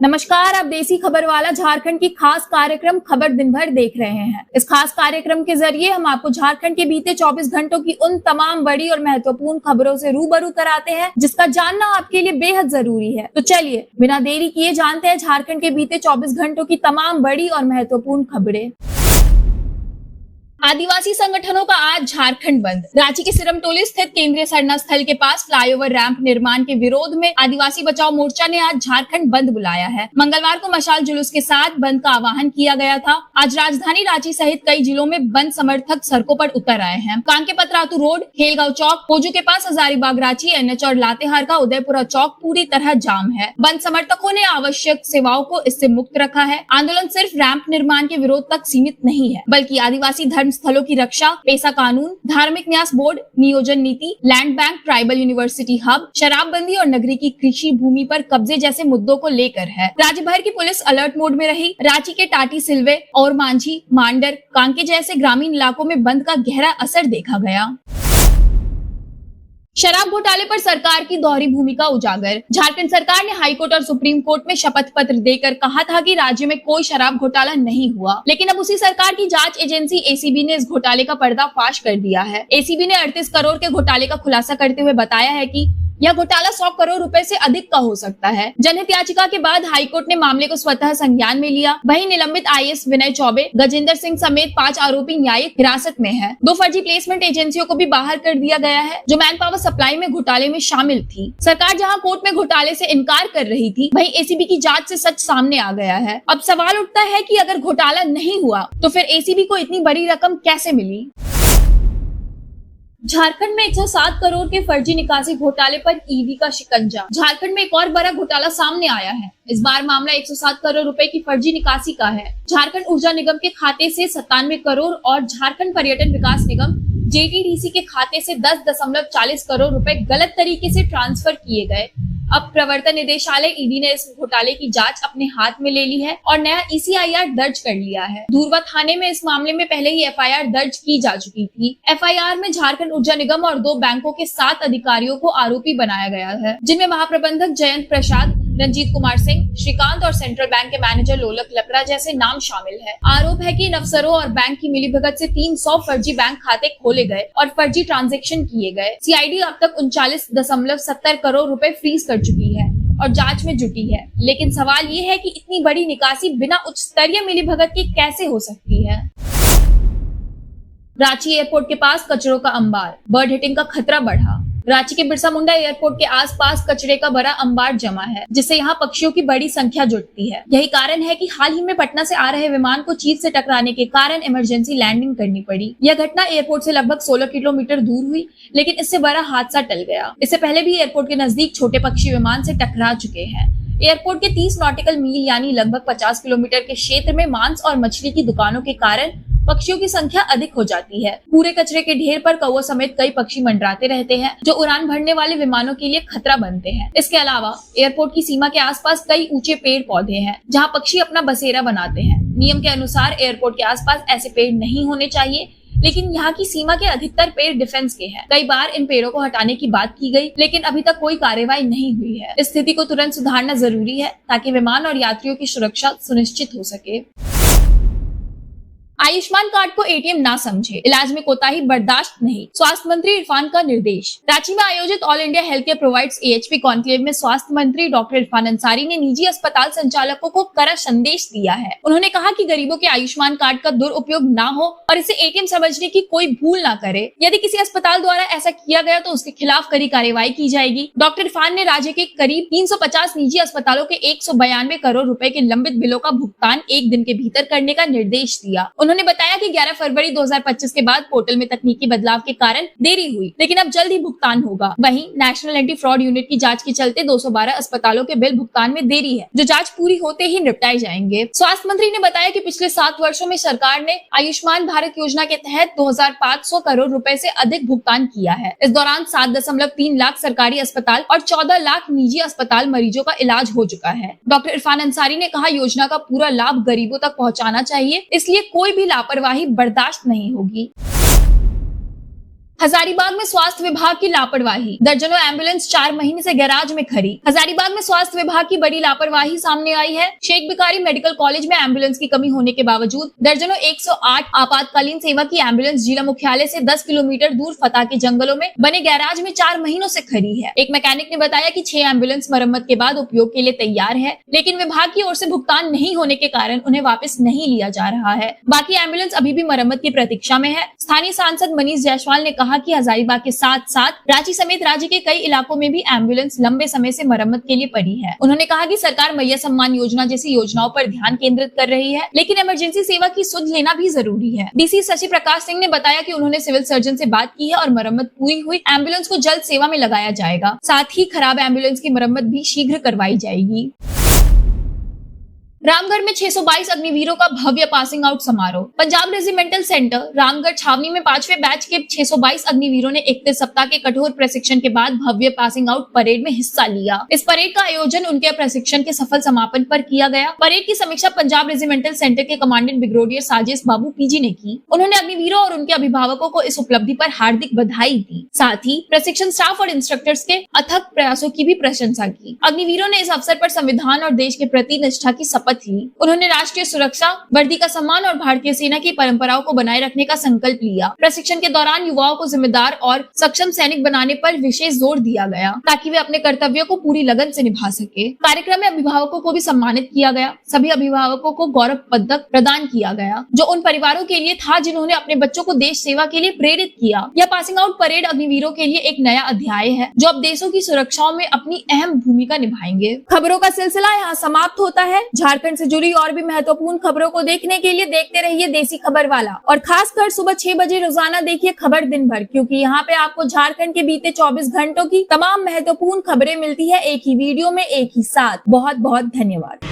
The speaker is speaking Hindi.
नमस्कार, आप देसी खबर वाला झारखंड की खास कार्यक्रम खबर दिन भर देख रहे हैं। इस खास कार्यक्रम के जरिए हम आपको झारखंड के बीते 24 घंटों की उन तमाम बड़ी और महत्वपूर्ण खबरों से रूबरू कराते हैं जिसका जानना आपके लिए बेहद जरूरी है। तो चलिए बिना देरी किए जानते हैं झारखंड के बीते 24 घंटों की तमाम बड़ी और महत्वपूर्ण खबरें। आदिवासी संगठनों का आज झारखंड बंद। रांची के सिरमटोली स्थित केंद्रीय सरना स्थल के पास फ्लाईओवर रैंप निर्माण के विरोध में आदिवासी बचाओ मोर्चा ने आज झारखंड बंद बुलाया है। मंगलवार को मशाल जुलूस के साथ बंद का आह्वान किया गया था। आज राजधानी रांची सहित कई जिलों में बंद समर्थक सड़कों पर उतर आए हैं। कांके पतरातू रोड, खेलगांव चौक, पोजू के पास हजारीबाग रांची एनएच और लातेहार का उदयपुरा चौक पूरी तरह जाम है। बंद समर्थकों ने आवश्यक सेवाओं को इससे मुक्त रखा है। आंदोलन सिर्फ रैंप निर्माण के विरोध तक सीमित नहीं है, बल्कि आदिवासी धर्म स्थलों की रक्षा, पेशा कानून, धार्मिक न्यास बोर्ड, नियोजन नीति, land bank, tribal university hub, शराबबंदी और नगरी की कृषि भूमि पर कब्जे जैसे मुद्दों को लेकर है। राज्य भर की पुलिस अलर्ट मोड में रही। रांची के टाटी, सिलवे और मांझी, मांडर, कांके जैसे ग्रामीण इलाकों में बंद का गहरा असर देखा गया। शराब घोटाले पर सरकार की दोहरी भूमिका उजागर। झारखंड सरकार ने हाईकोर्ट और सुप्रीम कोर्ट में शपथ पत्र देकर कहा था कि राज्य में कोई शराब घोटाला नहीं हुआ, लेकिन अब उसी सरकार की जांच एजेंसी एसीबी ने इस घोटाले का पर्दाफाश कर दिया है। एसीबी ने 38 करोड़ के घोटाले का खुलासा करते हुए बताया है कि यह घोटाला 100 करोड़ रुपए से अधिक का हो सकता है। जनहित याचिका के बाद हाईकोर्ट ने मामले को स्वतः संज्ञान में लिया। वहीं निलंबित आईएएस विनय चौबे, गजेंद्र सिंह समेत 5 आरोपी न्यायिक हिरासत में हैं। 2 फर्जी प्लेसमेंट एजेंसियों को भी बाहर कर दिया गया है जो मैन पावर सप्लाई में घोटाले में शामिल थी। सरकार जहां कोर्ट में घोटाले से इनकार कर रही थी, वहीं एसीबी की जांच से सच सामने आ गया है। अब सवाल उठता है कि अगर घोटाला नहीं हुआ तो फिर एसीबी को इतनी बड़ी रकम कैसे मिली। झारखंड में 107 करोड़ के फर्जी निकासी घोटाले पर ईडी का शिकंजा। झारखंड में एक और बड़ा घोटाला सामने आया है। इस बार मामला 107 करोड़ रुपए की फर्जी निकासी का है। झारखंड ऊर्जा निगम के खाते से 97 करोड़ और झारखंड पर्यटन विकास निगम जेटीडीसी के खाते से 10.40 करोड़ रुपए गलत तरीके से ट्रांसफर किए गए। अब प्रवर्तन निदेशालय ईडी ने इस घोटाले की जांच अपने हाथ में ले ली है और नया ईसीआईआर दर्ज कर लिया है। धुरवा थाने में इस मामले में पहले ही एफआईआर दर्ज की जा चुकी थी। एफआईआर में झारखंड ऊर्जा निगम और 2 बैंकों के 7 अधिकारियों को आरोपी बनाया गया है, जिनमें महाप्रबंधक जयंत प्रसाद, रंजीत कुमार सिंह, श्रीकांत और सेंट्रल बैंक के मैनेजर लोलक लकड़ा जैसे नाम शामिल है। आरोप है कि इन अफसरों और बैंक की मिलीभगत से 300 फर्जी बैंक खाते खोले गए और फर्जी ट्रांजैक्शन किए गए। सीआईडी अब तक 39.70 करोड़ रुपए फ्रीज कर चुकी है और जांच में जुटी है। लेकिन सवाल ये है कि इतनी बड़ी निकासी बिना उच्च स्तरीय मिलीभगत के कैसे हो सकती है। रांची एयरपोर्ट के पास कचरों का अंबार, बर्ड हिटिंग का खतरा बढ़ा। रांची के बिरसा मुंडा एयरपोर्ट के आसपास कचरे का बड़ा अंबार जमा है, जिससे यहाँ पक्षियों की बड़ी संख्या जुटती है। यही कारण है कि हाल ही में पटना से आ रहे विमान को चील से टकराने के कारण इमरजेंसी लैंडिंग करनी पड़ी। यह घटना एयरपोर्ट से लगभग 16 किलोमीटर दूर हुई, लेकिन इससे बड़ा हादसा टल गया। इससे पहले भी एयरपोर्ट के नजदीक छोटे पक्षी विमान से टकरा चुके हैं। एयरपोर्ट के 30 नॉटिकल मील यानी लगभग 50 किलोमीटर के क्षेत्र में मांस और मछली की दुकानों के कारण पक्षियों की संख्या अधिक हो जाती है। पूरे कचरे के ढेर पर कौओं समेत कई पक्षी मंडराते रहते हैं, जो उड़ान भरने वाले विमानों के लिए खतरा बनते हैं। इसके अलावा एयरपोर्ट की सीमा के आसपास कई ऊंचे पेड़ पौधे हैं, जहां पक्षी अपना बसेरा बनाते हैं। नियम के अनुसार एयरपोर्ट के आसपास ऐसे पेड़ नहीं होने चाहिए, लेकिन यहाँ की सीमा के अधिकतर पेड़ डिफेंस के हैं। कई बार इन पेड़ों को हटाने की बात की गई, लेकिन अभी तक कोई कार्रवाई नहीं हुई है। इस स्थिति को तुरंत सुधारना जरूरी है ताकि विमान और यात्रियों की सुरक्षा सुनिश्चित हो सके। आयुष्मान कार्ड को एटीएम ना समझे, इलाज में कोताही बर्दाश्त नहीं, स्वास्थ्य मंत्री इरफान का निर्देश। रांची में आयोजित all India health care provides AHP conclave में स्वास्थ्य मंत्री डॉक्टर इरफान अंसारी ने निजी अस्पताल संचालकों को कड़ा संदेश दिया है। उन्होंने कहा कि गरीबों के आयुष्मान कार्ड का दुरुपयोग ना हो और इसे एटीएम समझने की कोई भूल ना करे। यदि किसी अस्पताल द्वारा ऐसा किया गया तो उसके खिलाफ कड़ी कार्रवाई की जाएगी। डॉक्टर इरफान ने राज्य के करीब 350 निजी अस्पतालों के 192 करोड़ रुपए के लंबित बिलों का भुगतान 1 दिन के भीतर करने का निर्देश दिया। उन्होंने बताया कि 11 फरवरी 2025 के बाद पोर्टल में तकनीकी बदलाव के कारण देरी हुई, लेकिन अब जल्द ही भुगतान होगा। वहीं नेशनल एंटी फ्रॉड यूनिट की जांच के चलते 212 अस्पतालों के बिल भुगतान में देरी है, जो जांच पूरी होते ही निपटाए जाएंगे। स्वास्थ्य मंत्री ने बताया कि पिछले 7 वर्षों में सरकार ने आयुष्मान भारत योजना के तहत 2500 करोड़ रुपए से अधिक भुगतान किया है। इस दौरान 7.3 लाख सरकारी अस्पताल और 14 लाख निजी अस्पताल मरीजों का इलाज हो चुका है। डॉक्टर इरफान अंसारी ने कहा, योजना का पूरा लाभ गरीबों तक पहुँचाना चाहिए, इसलिए कोई भी लापरवाही बर्दाश्त नहीं होगी। हजारीबाग में स्वास्थ्य विभाग की लापरवाही, दर्जनों एम्बुलेंस 4 महीने से गैराज में खड़ी। हजारीबाग में स्वास्थ्य विभाग की बड़ी लापरवाही सामने आई है। शेख बिकारी मेडिकल कॉलेज में एम्बुलेंस की कमी होने के बावजूद दर्जनों 108 आपातकालीन सेवा की एम्बुलेंस जिला मुख्यालय से 10 किलोमीटर दूर फता के जंगलों में बने गैराज में 4 महीनों से खड़ी है। एक मैकेनिक ने बताया कि 6 एम्बुलेंस मरम्मत के बाद उपयोग के लिए तैयार है, लेकिन विभाग की ओर से भुगतान नहीं होने के कारण उन्हें वापस नहीं लिया जा रहा है। बाकी एम्बुलेंस अभी भी मरम्मत की प्रतीक्षा में है। स्थानीय सांसद मनीष जायसवाल ने कहा कि हजारीबाग के साथ साथ रांची समेत राज्य के कई इलाकों में भी एम्बुलेंस लंबे समय से मरम्मत के लिए पड़ी है। उन्होंने कहा कि सरकार मैया सम्मान योजना जैसी योजनाओं पर ध्यान केंद्रित कर रही है, लेकिन इमरजेंसी सेवा की सुध लेना भी जरूरी है। डीसी शशि प्रकाश सिंह ने बताया कि उन्होंने सिविल सर्जन से बात की है और मरम्मत पूरी हुई एम्बुलेंस को जल्द सेवा में लगाया जाएगा। साथ ही खराब एम्बुलेंस की मरम्मत भी शीघ्र करवाई जाएगी। रामगढ़ में 622 अग्निवीरों का भव्य पासिंग आउट समारोह। पंजाब रेजिमेंटल सेंटर रामगढ़ छावनी में 5वें बैच के 622 अग्निवीरों ने 31 सप्ताह के कठोर प्रशिक्षण के बाद भव्य पासिंग आउट परेड में हिस्सा लिया। इस परेड का आयोजन उनके प्रशिक्षण के सफल समापन पर किया गया। परेड की समीक्षा पंजाब रेजिमेंटल सेंटर के कमांडेंट ब्रिगेडियर साजिश बाबू पीजी ने की। उन्होंने अग्निवीरों और उनके अभिभावकों को इस उपलब्धि पर हार्दिक बधाई दी। साथ ही प्रशिक्षण स्टाफ और इंस्ट्रक्टर्स के अथक प्रयासों की भी प्रशंसा की। अग्निवीरों ने इस अवसर पर संविधान और देश के प्रति निष्ठा की शपथ ली। उन्होंने राष्ट्रीय सुरक्षा, वर्दी का सम्मान और भारतीय सेना की परंपराओं को बनाए रखने का संकल्प लिया। प्रशिक्षण के दौरान युवाओं को जिम्मेदार और सक्षम सैनिक बनाने पर विशेष जोर दिया गया, ताकि वे अपने कर्तव्यों को पूरी लगन से निभा सके। कार्यक्रम में अभिभावकों को भी सम्मानित किया गया। सभी अभिभावकों को गौरव पदक प्रदान किया गया, जो उन परिवारों के लिए था जिन्होंने अपने बच्चों को देश सेवा के लिए प्रेरित किया। यह पासिंग आउट परेड अग्निवीरों के लिए एक नया अध्याय है, जो अब देशों की सुरक्षाओं में अपनी अहम भूमिका निभाएंगे। खबरों का सिलसिला यहाँ समाप्त होता है। झारखंड से जुड़ी और भी महत्वपूर्ण खबरों को देखने के लिए देखते रहिए देसी खबर वाला, और खासकर सुबह 6 बजे रोजाना देखिए खबर दिन भर, क्योंकि यहाँ पे आपको झारखंड के बीते 24 घंटों की तमाम महत्वपूर्ण खबरें मिलती है एक ही वीडियो में एक ही साथ। बहुत बहुत धन्यवाद।